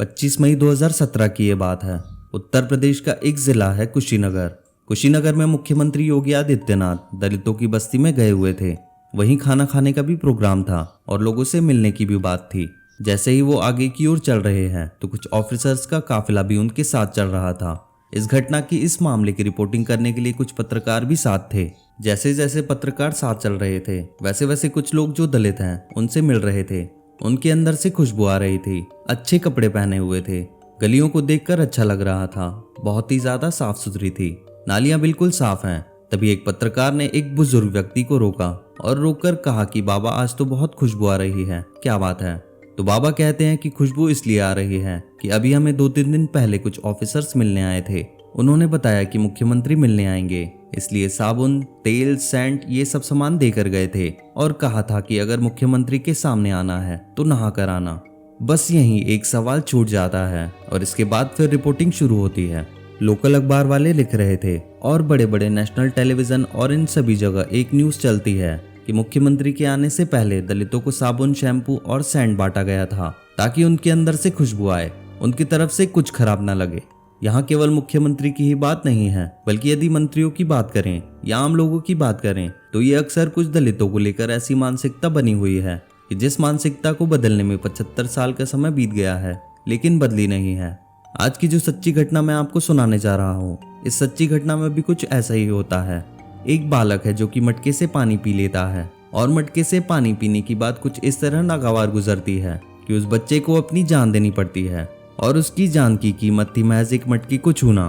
25 मई 2017 की ये बात है। उत्तर प्रदेश का एक जिला है कुशीनगर। कुशीनगर में मुख्यमंत्री योगी आदित्यनाथ दलितों की बस्ती में गए हुए थे। वहीं खाना खाने का भी प्रोग्राम था और लोगों से मिलने की भी बात थी। जैसे ही वो आगे की ओर चल रहे हैं तो कुछ ऑफिसर्स का काफिला भी उनके साथ चल रहा था। इस घटना की इस मामले की रिपोर्टिंग करने के लिए कुछ पत्रकार भी साथ थे। जैसे जैसे पत्रकार साथ चल रहे थे वैसे वैसे कुछ लोग जो दलित हैं उनसे मिल रहे थे। उनके अंदर से खुशबू आ रही थी। अच्छे कपड़े पहने हुए थे। गलियों को देखकर अच्छा लग रहा था। बहुत ही ज्यादा साफ सुथरी थी। नालियां बिल्कुल साफ हैं। तभी एक पत्रकार ने एक बुजुर्ग व्यक्ति को रोका और रोककर कहा कि बाबा आज तो बहुत खुशबू आ रही है, क्या बात है? तो बाबा कहते हैं कि खुशबू इसलिए आ रही है कि अभी हमें 2-3 दिन पहले कुछ ऑफिसर्स मिलने आए थे। उन्होंने बताया कि मुख्यमंत्री मिलने आएंगे, इसलिए साबुन, तेल, सेंट ये सब सामान देकर गए थे और कहा था कि अगर मुख्यमंत्री के सामने आना है तो नहा कर आना। बस यहीं एक सवाल छूट जाता है और इसके बाद फिर रिपोर्टिंग शुरू होती है। लोकल अखबार वाले लिख रहे थे और बड़े बड़े नेशनल टेलीविजन और इन सभी जगह एक न्यूज चलती है कि मुख्यमंत्री के आने से पहले दलितों को साबुन, शैम्पू और सेंट बांटा गया था ताकि उनके अंदर से खुशबू आए, उनकी तरफ से कुछ खराब ना लगे। यहाँ केवल मुख्यमंत्री की ही बात नहीं है, बल्कि यदि मंत्रियों की बात करें या आम लोगों की बात करें तो ये अक्सर कुछ दलितों को लेकर ऐसी मानसिकता बनी हुई है कि जिस मानसिकता को बदलने में 75 साल का समय बीत गया है लेकिन बदली नहीं है। आज की जो सच्ची घटना मैं आपको सुनाने जा रहा हूँ, इस सच्ची घटना में भी कुछ ऐसा ही होता है। एक बालक है जो कि मटके से पानी पी लेता है और मटके से पानी पीने की बात कुछ इस तरह नागवार गुजरती है कि उस बच्चे को अपनी जान देनी पड़ती है और उसकी जान की कीमत थी महज एक मटके को छूना।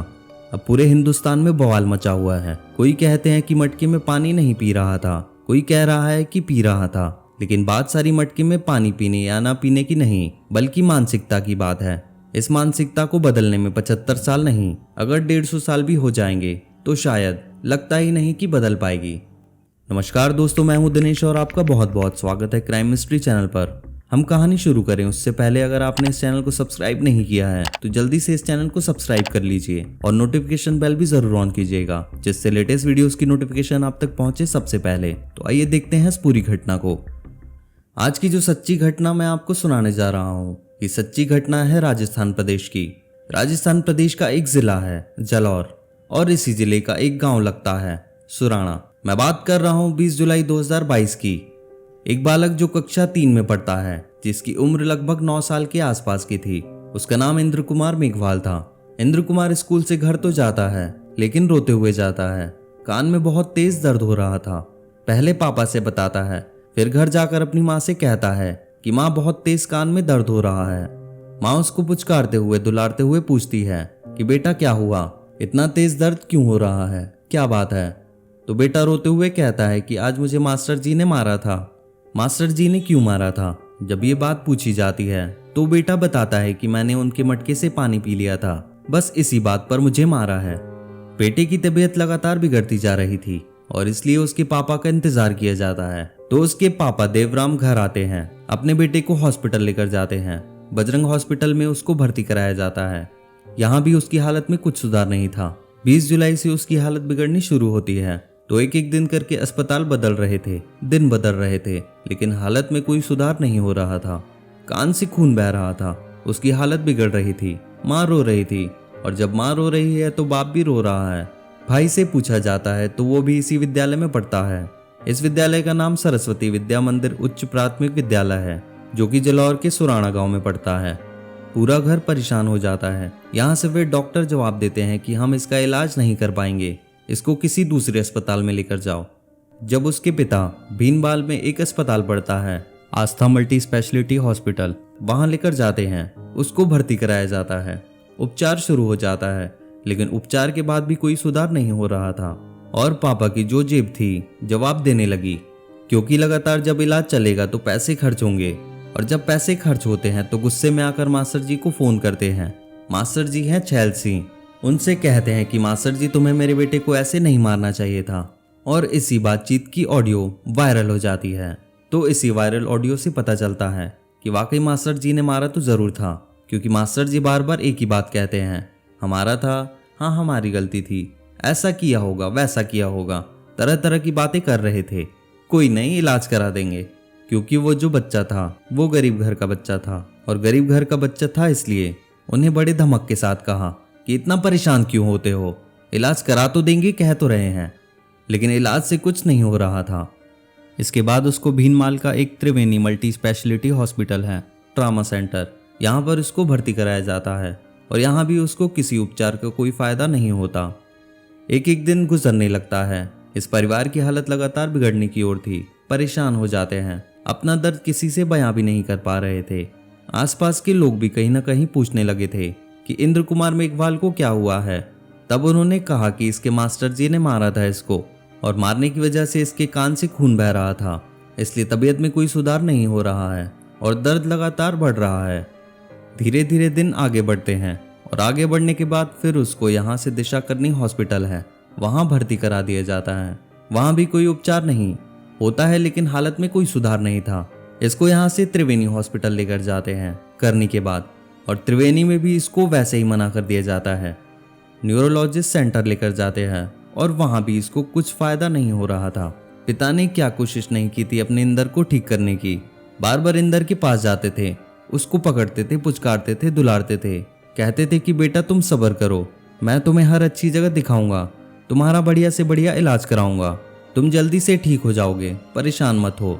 अब पूरे हिंदुस्तान में बवाल मचा हुआ है। कोई कहते हैं कि मटके में पानी नहीं पी रहा था, कोई कह रहा है कि पी रहा था, लेकिन बात सारी मटके में पानी पीने या ना पीने की नहीं बल्कि मानसिकता की बात है। इस मानसिकता को बदलने में 75 साल नहीं, अगर 150 साल भी हो जाएंगे तो शायद लगता ही नहीं कि बदल पाएगी। नमस्कार दोस्तों, मैं हूं दिनेश और आपका बहुत बहुत स्वागत है क्राइम मिस्ट्री चैनल पर। हम कहानी शुरू करें उससे पहले अगर आपने इस चैनल को सब्सक्राइब नहीं किया है तो जल्दी से इस चैनल को सब्सक्राइब कर लीजिए और नोटिफिकेशन बेल भी जरूर ऑन कीजिएगा, जिससे लेटेस्ट वीडियोस की नोटिफिकेशन आप तक पहुंचे सबसे पहले। तो आइए देखते हैं इस पूरी घटना को। आज की जो सच्ची घटना मैं आपको सुनाने जा रहा हूँ, ये सच्ची घटना है राजस्थान प्रदेश की। राजस्थान प्रदेश का एक जिला है जालौर और इसी जिले का एक गाँव लगता है सुराणा। मैं बात कर रहा हूँ 20 जुलाई 2022 की। एक बालक जो कक्षा 3 में पढ़ता है, जिसकी उम्र लगभग 9 साल के आसपास की थी, उसका नाम इंद्र कुमार मेघवाल था। इंद्र कुमार स्कूल से घर तो जाता है लेकिन रोते हुए जाता है। कान में बहुत तेज दर्द हो रहा था। पहले पापा से बताता है, फिर घर जाकर अपनी माँ से कहता है कि माँ बहुत तेज कान में दर्द हो रहा है। माँ उसको पुचकारते हुए दुलारते हुए पूछती है कि बेटा क्या हुआ, इतना तेज दर्द क्यों हो रहा है, क्या बात है? तो बेटा रोते हुए कहता है कि आज मुझे मास्टर जी ने मारा था। मास्टर जी ने क्यों मारा था? जब ये बात पूछी जाती है तो बेटा बताता है कि मैंने उनके मटके से पानी पी लिया था, बस इसी बात पर मुझे मारा है। बेटे की तबीयत लगातार बिगड़ती जा रही थी और इसलिए उसके पापा का इंतजार किया जाता है। तो उसके पापा देवराम घर आते हैं, अपने बेटे को हॉस्पिटल लेकर जाते हैं। बजरंग हॉस्पिटल में उसको भर्ती कराया जाता है। यहाँ भी उसकी हालत में कुछ सुधार नहीं था। 20 जुलाई से उसकी हालत बिगड़नी शुरू होती है। तो एक एक दिन करके अस्पताल बदल रहे थे, दिन बदल रहे थे, लेकिन हालत में कोई सुधार नहीं हो रहा था। कान से खून बह रहा था, उसकी हालत बिगड़ रही थी। माँ रो रही थी और जब माँ रो रही है तो बाप भी रो रहा है। भाई से पूछा जाता है तो वो भी इसी विद्यालय में पढ़ता है। इस विद्यालय का नाम सरस्वती विद्या मंदिर उच्च प्राथमिक विद्यालय है, जो कि जालौर के सुराणा गाँव में पड़ता है। पूरा घर परेशान हो जाता है। यहाँ से वे डॉक्टर जवाब देते हैं कि हम इसका इलाज नहीं कर पाएंगे, इसको किसी दूसरे अस्पताल में लेकर जाओ। जब उसके पिता भीनबाल में एक अस्पताल पड़ता है, आस्था मल्टी स्पेशलिटी हॉस्पिटल, वहां लेकर जाते हैं। उसको भर्ती कराया जाता है। उपचार शुरू हो जाता है, लेकिन उपचार के बाद भी कोई सुधार नहीं हो रहा था और पापा की जो जेब थी जवाब देने लगी, क्योंकि लगातार जब इलाज चलेगा तो पैसे खर्च होंगे और जब पैसे खर्च होते हैं तो गुस्से में आकर मास्टर जी को फोन करते हैं। मास्टर जी हैं छैल सिंह। उनसे कहते हैं कि मास्टर जी तुम्हें मेरे बेटे को ऐसे नहीं मारना चाहिए था और इसी बातचीत की ऑडियो वायरल हो जाती है। तो इसी वायरल ऑडियो से पता चलता है कि वाकई मास्टर जी ने मारा तो जरूर था, क्योंकि मास्टर जी बार बार एक ही बात कहते हैं, हमारा था, हाँ हमारी गलती थी, ऐसा किया होगा वैसा किया होगा, तरह तरह की बातें कर रहे थे। कोई नहीं, इलाज करा देंगे, क्योंकि वो जो बच्चा था वो गरीब घर का बच्चा था और गरीब घर का बच्चा था, इसलिए उन्हें बड़े धमक के साथ कहा कि इतना परेशान क्यों होते हो, इलाज करा तो देंगे, कह तो रहे हैं। लेकिन इलाज से कुछ नहीं हो रहा था। इसके बाद उसको भीनमाल का एक त्रिवेणी मल्टी स्पेशलिटी हॉस्पिटल है, ट्रामा सेंटर, यहाँ पर उसको भर्ती कराया जाता है और यहाँ भी उसको किसी उपचार का कोई फायदा नहीं होता। एक एक दिन गुजरने लगता है। इस परिवार की हालत लगातार बिगड़ने की ओर थी। परेशान हो जाते हैं, अपना दर्द किसी से बयां भी नहीं कर पा रहे थे। आसपास के लोग भी कहीं ना कहीं पूछने लगे थे कि इंद्र कुमार मेघवाल को क्या हुआ है। तब उन्होंने कहा कि इसके मास्टर जी ने मारा था इसको और मारने की वजह से इसके कान से खून बह रहा था, इसलिए तबीयत में कोई सुधार नहीं हो रहा है और दर्द लगातार बढ़ रहा है। धीरे धीरे दिन आगे बढ़ते हैं और आगे बढ़ने के बाद फिर उसको यहाँ से दिशा करनी हॉस्पिटल है, वहाँ भर्ती करा दिया जाता है। वहाँ भी कोई उपचार नहीं होता है, लेकिन हालत में कोई सुधार नहीं था। इसको यहाँ से त्रिवेणी हॉस्पिटल लेकर जाते हैं करने के बाद, और त्रिवेणी में भी इसको वैसे ही मना कर दिया जाता है। न्यूरोलॉजिस्ट सेंटर लेकर जाते हैं और वहाँ भी इसको कुछ फायदा नहीं हो रहा था। पिता ने क्या कोशिश नहीं की थी अपने इंदर को ठीक करने की। बार बार इंदर के पास जाते थे, उसको पकड़ते थे, पुचकारते थे, दुलारते थे, कहते थे कि बेटा तुम सब्र करो, मैं तुम्हें हर अच्छी जगह दिखाऊंगा, तुम्हारा बढ़िया से बढ़िया इलाज कराऊंगा, तुम जल्दी से ठीक हो जाओगे, परेशान मत हो।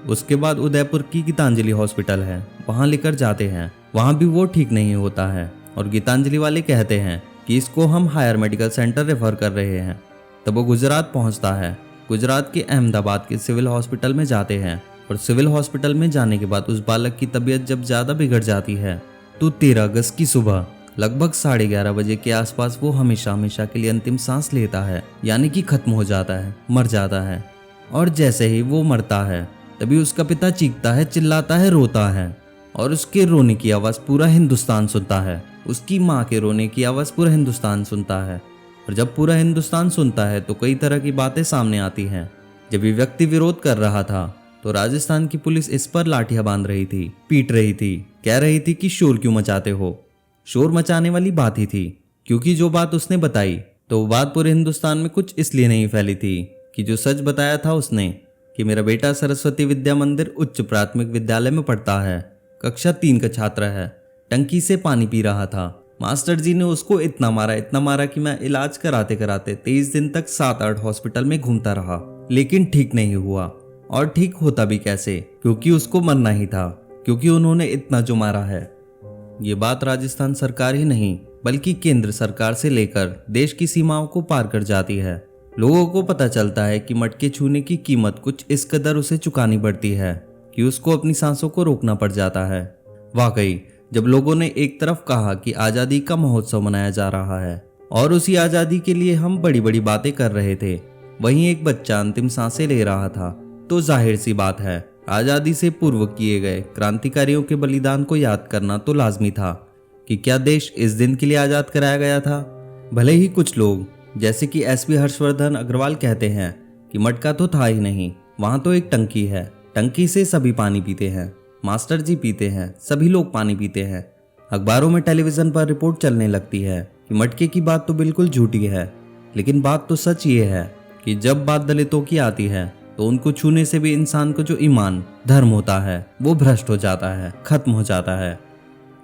उसके बाद उदयपुर की गीतांजलि हॉस्पिटल है, वहाँ लेकर जाते हैं। वहाँ भी वो ठीक नहीं होता है और गीतांजलि वाले कहते हैं कि इसको हम हायर मेडिकल सेंटर रेफर कर रहे हैं। तब वो गुजरात पहुँचता है। गुजरात के अहमदाबाद के सिविल हॉस्पिटल में जाते हैं और सिविल हॉस्पिटल में जाने के बाद उस बालक की तबीयत जब ज़्यादा बिगड़ जाती है तो 13 अगस्त की सुबह लगभग 11:30 बजे के आसपास वो हमेशा हमेशा के लिए अंतिम सांस लेता है, यानी कि खत्म हो जाता है, मर जाता है। और जैसे ही वो मरता है तभी उसका पिता चीखता है, चिल्लाता है, रोता है और उसके रोने की आवाज़ पूरा हिंदुस्तान सुनता है। उसकी माँ के रोने की आवाज़ पूरा हिंदुस्तान सुनता है। और जब पूरा हिंदुस्तान सुनता है तो कई तरह की बातें सामने आती हैं। जब ये व्यक्ति विरोध कर रहा था तो राजस्थान की पुलिस इस पर लाठियां बांध रही थी, पीट रही थी, कह रही थी कि शोर क्यों मचाते हो। शोर मचाने वाली बात ही थी, क्योंकि जो बात उसने बताई तो वो बात पूरे हिंदुस्तान में कुछ इसलिए नहीं फैली थी कि जो सच बताया था उसने कि मेरा बेटा सरस्वती विद्या मंदिर उच्च प्राथमिक विद्यालय में पढ़ता है, कक्षा 3 का छात्र है, टंकी से पानी पी रहा था। मास्टर जी ने उसको इतना मारा कि मैं इलाज कराते कराते 23 दिन तक 7-8 हॉस्पिटल में घूमता रहा, लेकिन ठीक नहीं हुआ। और ठीक होता भी कैसे, क्योंकि उसको मरना ही था, क्योंकि उन्होंने इतना जो मारा है। ये बात राजस्थान सरकार ही नहीं बल्कि केंद्र सरकार से लेकर देश की सीमाओं को पार कर जाती है। लोगों को पता चलता है कि मटके छूने की कीमत कुछ इस कदर उसे चुकानी पड़ती है कि उसको अपनी सांसों को रोकना पड़ जाता है। वाकई जब लोगों ने एक तरफ कहा कि आज़ादी का महोत्सव मनाया जा रहा है और उसी आज़ादी के लिए हम बड़ी बड़ी बातें कर रहे थे, वहीं एक बच्चा अंतिम सांसें ले रहा था, तो जाहिर सी बात है आज़ादी से पूर्व किए गए क्रांतिकारियों के बलिदान को याद करना तो लाजमी था कि क्या देश इस दिन के लिए आज़ाद कराया गया था। भले ही कुछ लोग जैसे कि एसपी हर्षवर्धन अग्रवाल कहते हैं कि मटका तो था ही नहीं, वहाँ तो एक टंकी है, टंकी से सभी पानी पीते हैं, मास्टर जी पीते हैं, सभी लोग पानी पीते हैं। अखबारों में टेलीविज़न पर रिपोर्ट चलने लगती है कि मटके की बात तो बिल्कुल झूठी है, लेकिन बात तो सच ये है कि जब बात दलितों की आती है तो उनको छूने से भी इंसान को जो ईमान धर्म होता है वो भ्रष्ट हो जाता है, खत्म हो जाता है।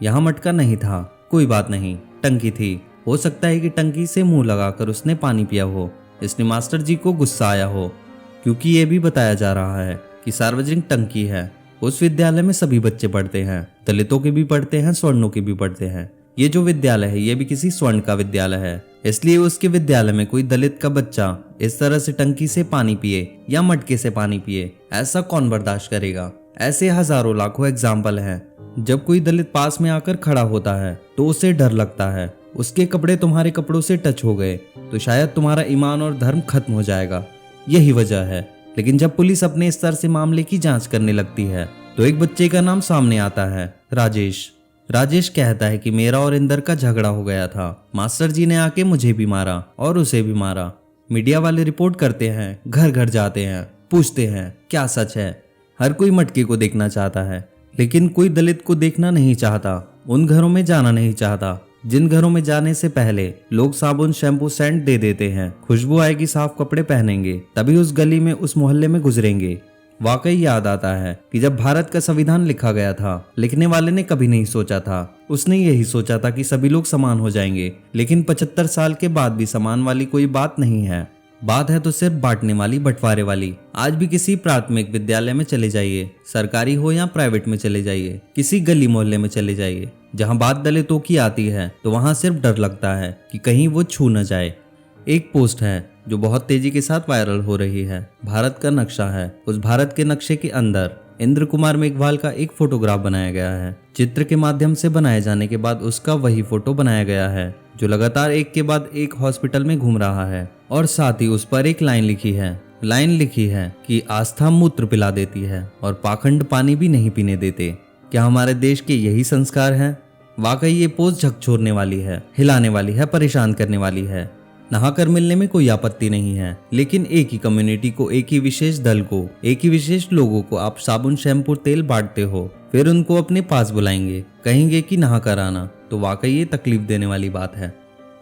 यहाँ मटका नहीं था, कोई बात नहीं, टंकी थी। हो सकता है कि टंकी से मुंह लगाकर उसने पानी पिया हो, इसलिए मास्टर जी को गुस्सा आया हो, क्योंकि ये भी बताया जा रहा है कि सार्वजनिक टंकी है, उस विद्यालय में सभी बच्चे पढ़ते हैं, दलितों के भी पढ़ते हैं, स्वर्णों के भी पढ़ते हैं। ये जो विद्यालय है ये भी किसी स्वर्ण का विद्यालय है, इसलिए उसके विद्यालय में कोई दलित का बच्चा इस तरह से टंकी से पानी पिए या मटके से पानी पिए, ऐसा कौन बर्दाश्त करेगा। ऐसे हजारों लाखों एग्जाम्पल हैं। जब कोई दलित पास में आकर खड़ा होता है तो उसे डर लगता है, उसके कपड़े तुम्हारे कपड़ों से टच हो गए तो शायद तुम्हारा ईमान और धर्म खत्म हो जाएगा, यही वजह है। लेकिन जब पुलिस अपने स्तर से मामले की जांच करने लगती है तो एक बच्चे का नाम सामने आता है, राजेश। राजेश कहता है कि मेरा और इंदर का झगड़ा हो गया था, मास्टर जी ने आके मुझे भी मारा और उसे भी मारा। मीडिया वाले रिपोर्ट करते हैं, घर घर जाते हैं, पूछते हैं क्या सच है। हर कोई मटके को देखना चाहता है, लेकिन कोई दलित को देखना नहीं चाहता, उन घरों में जाना नहीं चाहता जिन घरों में जाने से पहले लोग साबुन, शैम्पू, सेंट दे देते हैं, खुशबू आएगी, साफ कपड़े पहनेंगे, तभी उस गली में, उस मोहल्ले में गुजरेंगे। वाकई याद आता है कि जब भारत का संविधान लिखा गया था, लिखने वाले ने कभी नहीं सोचा था। उसने यही सोचा था कि सभी लोग समान हो जाएंगे, लेकिन 75 साल के बाद भी समान वाली कोई बात नहीं है। बात है तो सिर्फ बांटने वाली, बंटवारे वाली। आज भी किसी प्राथमिक विद्यालय में चले जाइए, सरकारी हो या प्राइवेट में चले जाइए, किसी गली मोहल्ले में चले जाइए, जहां बात दलितों की आती है तो वहां सिर्फ डर लगता है कि कहीं वो छू न जाए। एक पोस्ट है जो बहुत तेजी के साथ वायरल हो रही है। भारत का नक्शा है। उस भारत के नक्शे के अंदर इंद्र कुमार मेघवाल का एक फोटोग्राफ बनाया गया है। चित्र के माध्यम से बनाए जाने के बाद उसका वही फोटो बनाया गया है जो लगातार एक के बाद एक हॉस्पिटल में घूम रहा है, और साथ ही उस पर एक लाइन लिखी है कि आस्था मूत्र पिला देती है और पाखंड पानी भी नहीं पीने देते। क्या हमारे देश के यही संस्कार हैं? वाकई ये पोस्ट झकझोरने वाली है, हिलाने वाली है, परेशान करने वाली है। नहाकर मिलने में कोई आपत्ति नहीं है, लेकिन एक ही कम्युनिटी को, एक ही विशेष दल को, एक ही विशेष लोगों को आप साबुन, शैम्पू, तेल बांटते हो, फिर उनको अपने पास बुलाएंगे, कहेंगे कि नहा कर आना, तो वाकई ये तकलीफ देने वाली बात है।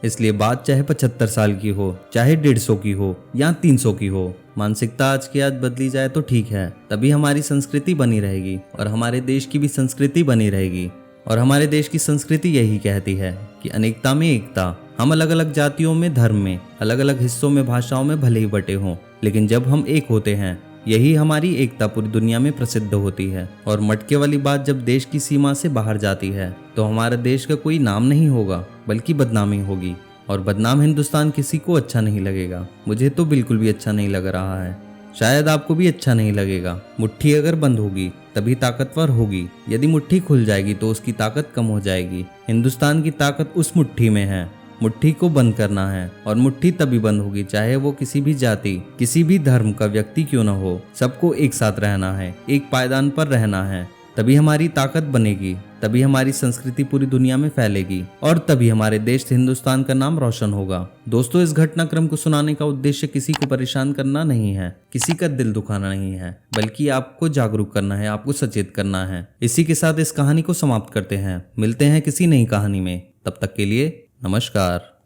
इसलिए बात चाहे 75 साल की हो, चाहे 150 की हो या 300 की हो, मानसिकता आज की आज बदली जाए तो ठीक है। तभी हमारी संस्कृति बनी रहेगी और हमारे देश की भी संस्कृति बनी रहेगी। और हमारे देश की संस्कृति यही कहती है कि अनेकता में एकता। हम अलग अलग जातियों में, धर्म में, अलग अलग हिस्सों में, भाषाओं में भले ही बटे हों, लेकिन जब हम एक होते हैं, यही हमारी एकता पूरी दुनिया में प्रसिद्ध होती है। और मटके वाली बात जब देश की सीमा से बाहर जाती है तो हमारे देश का कोई नाम नहीं होगा, बल्कि बदनामी होगी। और बदनाम हिंदुस्तान किसी को अच्छा नहीं लगेगा। मुझे तो बिल्कुल भी अच्छा नहीं लग रहा है, शायद आपको भी अच्छा नहीं लगेगा। मुट्ठी अगर बंद होगी तभी ताकतवर होगी, यदि मुट्ठी खुल जाएगी तो उसकी ताकत कम हो जाएगी। हिंदुस्तान की ताकत उस मुट्ठी में है। मुट्ठी को बंद करना है, और मुट्ठी तभी बंद होगी चाहे वो किसी भी जाति, किसी भी धर्म का व्यक्ति क्यों न हो। सबको एक साथ रहना है, एक पायदान पर रहना है, तभी हमारी ताकत बनेगी, तभी हमारी संस्कृति पूरी दुनिया में फैलेगी, और तभी हमारे देश हिंदुस्तान का नाम रोशन होगा। दोस्तों, इस घटनाक्रम को सुनाने का उद्देश्य किसी को परेशान करना नहीं है, किसी का दिल दुखाना नहीं है, बल्कि आपको जागरूक करना है, आपको सचेत करना है। इसी के साथ इस कहानी को समाप्त करते हैं। मिलते हैं किसी नई कहानी में, तब तक के लिए नमस्कार।